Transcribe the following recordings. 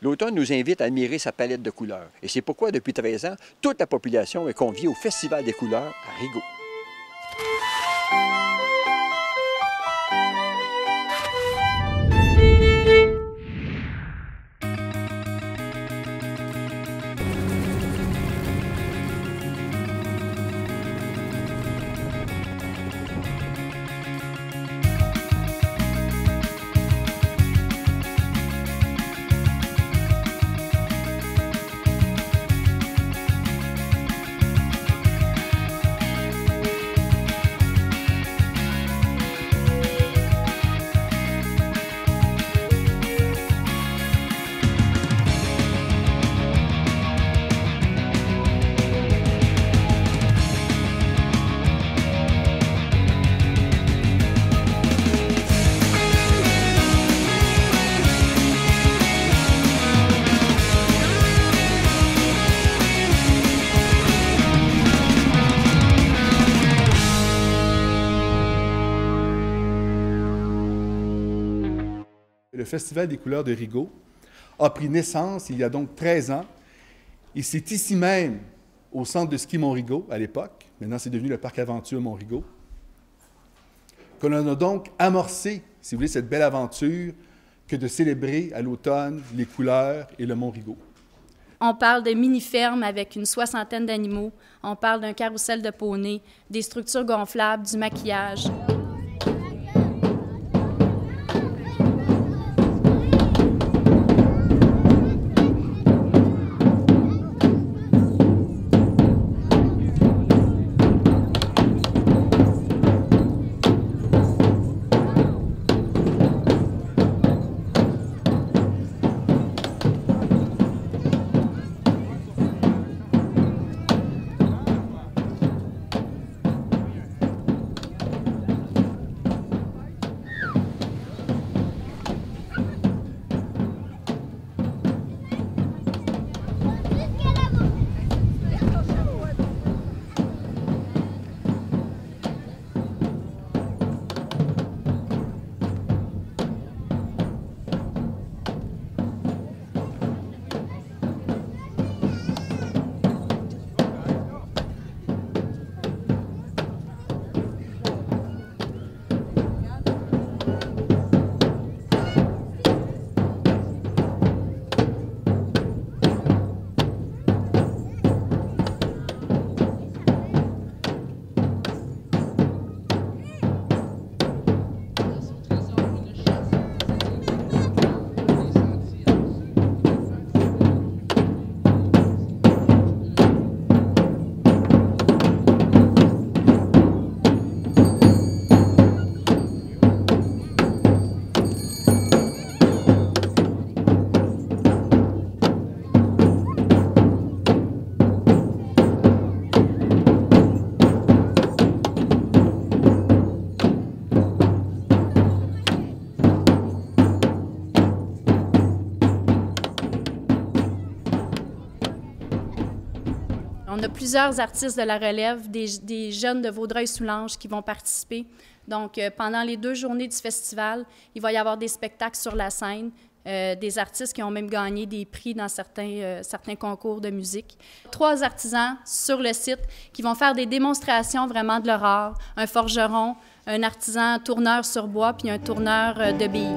L'automne nous invite à admirer sa palette de couleurs. Et c'est pourquoi, depuis 13 ans, toute la population est conviée au Festival des couleurs à Rigaud. Le Festival des couleurs de Rigaud a pris naissance il y a donc 13 ans. Et c'est ici même, au centre de ski Mont-Rigaud, à l'époque, maintenant c'est devenu le Parc Aventure Mont-Rigaud, qu'on a donc amorcé, si vous voulez, cette belle aventure que de célébrer à l'automne les couleurs et le Mont-Rigaud. On parle de mini-fermes avec une 60aine d'animaux. On parle d'un carrousel de poney, des structures gonflables, du maquillage. On a plusieurs artistes de la relève, des jeunes de Vaudreuil-Soulanges qui vont participer. Donc, pendant les 2 journées du festival, il va y avoir des spectacles sur la scène, des artistes qui ont même gagné des prix dans certains concours de musique. 3 artisans sur le site qui vont faire des démonstrations vraiment de leur art. Un forgeron, un artisan tourneur sur bois, puis un tourneur de billes.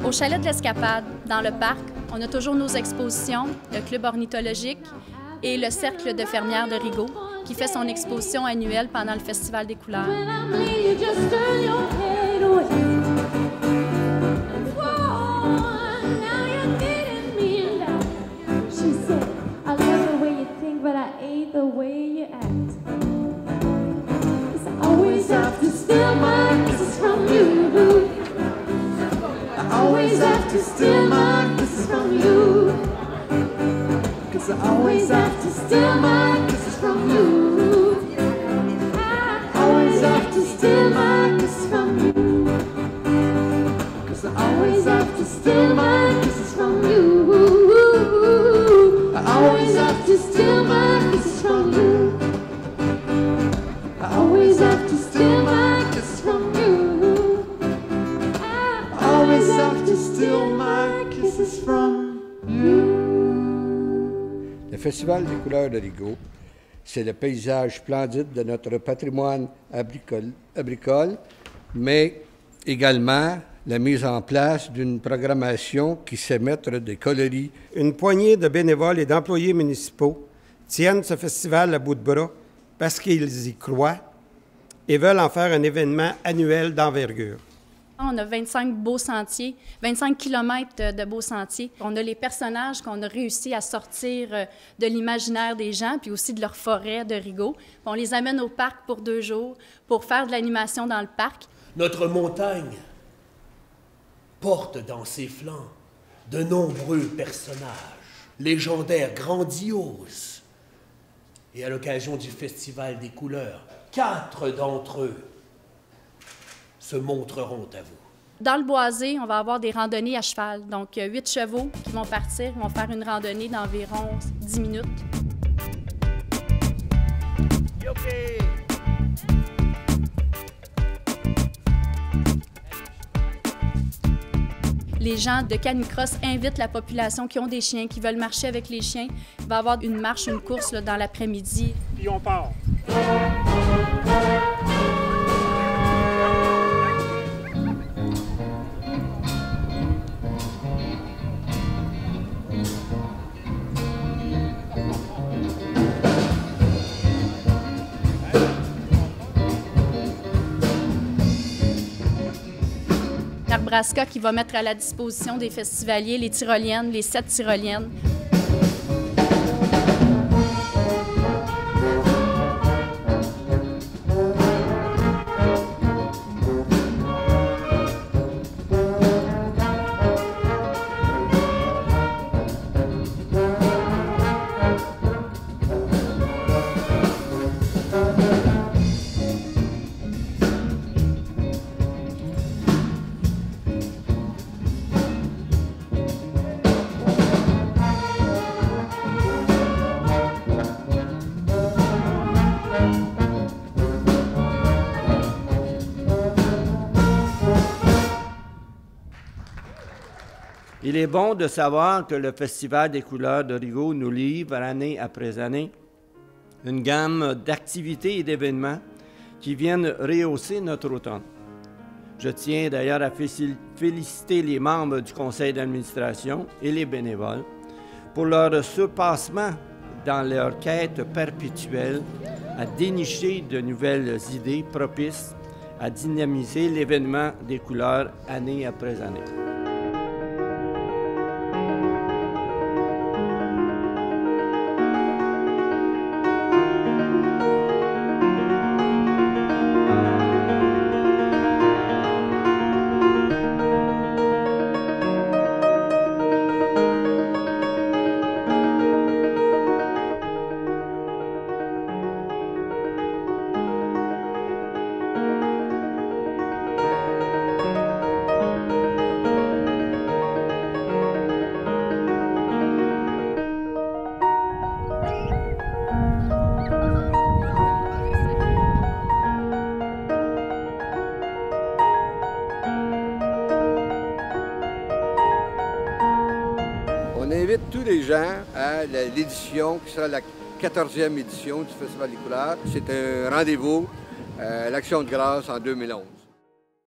Au chalet de l'Escapade, dans le parc, on a toujours nos expositions, le club ornithologique et le cercle de fermières de Rigaud, qui fait son exposition annuelle pendant le Festival des couleurs. Le Festival des couleurs de Rigaud, c'est le paysage splendide de notre patrimoine agricole, mais également la mise en place d'une programmation qui sait mettre des coloris. Une poignée de bénévoles et d'employés municipaux tiennent ce festival à bout de bras parce qu'ils y croient et veulent en faire un événement annuel d'envergure. On a 25 beaux sentiers, 25 kilomètres de beaux sentiers. On a les personnages qu'on a réussi à sortir de l'imaginaire des gens, puis aussi de leur forêt de Rigaud. Puis on les amène au parc pour 2 jours pour faire de l'animation dans le parc. Notre montagne porte dans ses flancs de nombreux personnages, légendaires, grandioses. Et à l'occasion du Festival des couleurs, 4 d'entre eux se montreront à vous. Dans le boisé, on va avoir des randonnées à cheval. Donc, 8 chevaux qui vont partir, vont faire une randonnée d'environ 10 minutes. Youpi! Les gens de Canicross invitent la population qui ont des chiens, qui veulent marcher avec les chiens. Il va y avoir une marche, une course là, dans l'après-midi. Puis on part. Nebraska qui va mettre à la disposition des festivaliers les tyroliennes, les 7 tyroliennes. Il est bon de savoir que le Festival des couleurs de Rigaud nous livre année après année une gamme d'activités et d'événements qui viennent rehausser notre automne. Je tiens d'ailleurs à féliciter les membres du conseil d'administration et les bénévoles pour leur surpassement dans leur quête perpétuelle à dénicher de nouvelles idées propices à dynamiser l'événement des couleurs année après année. On invite tous les gens à l'édition qui sera la 14e édition du Festival des couleurs. C'est un rendez-vous à l'Action de grâce en 2011.